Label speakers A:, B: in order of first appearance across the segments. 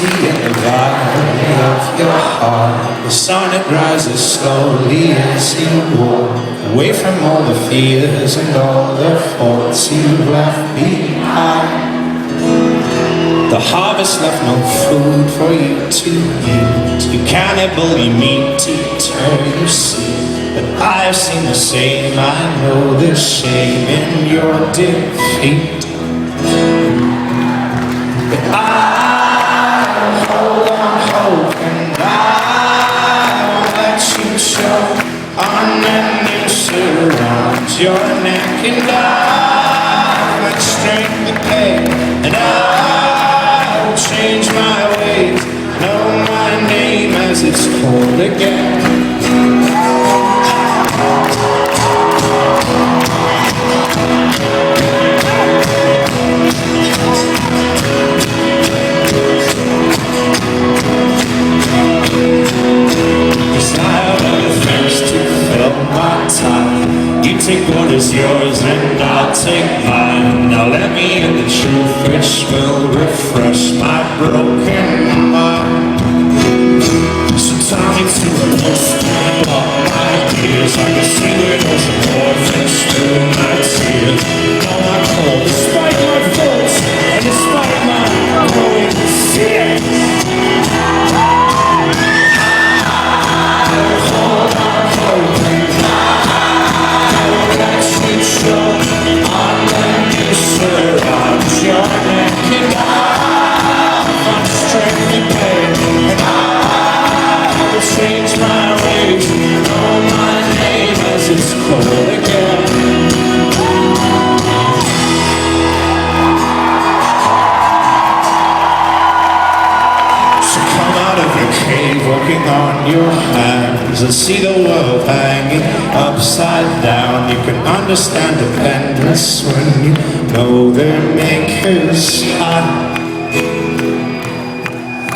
A: see in the valley of your heart. The sun, it rises slowly as you walk away from all the fears and all the faults you've left behind. The harvest left no food for you to eat. You cannibal, you meat eater, you see. But I've seen the same, I know the shame in your defeat. But I'll hold on hope, and I won't let you choke on the noose around your neck. And I've got strength to pay, and I will change my ways, know my name as it's called again. You take what is yours and I'll take mine. Now let me in the truth which will refresh my broken mind. So tie me to a post and block my ears. I can see riddles and orphans through my tears. Now I'm cold despite my faults and despite my growing fears. Hold on, hope, and on the noose around your neck. And I'll find strength to pay, and I will change my ways, know my name as it's called again. So come out of your cave, walking on your hands, and see the world hanging upside down. You can understand dependence when you know their maker's hand.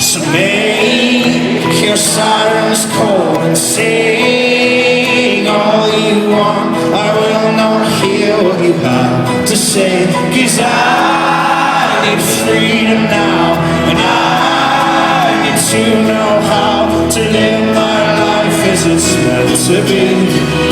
A: So make your sirens call and sing all you want. I will not hear what you have to say, 'cause I need freedom now, and I need to know how to live my life as it's meant to be.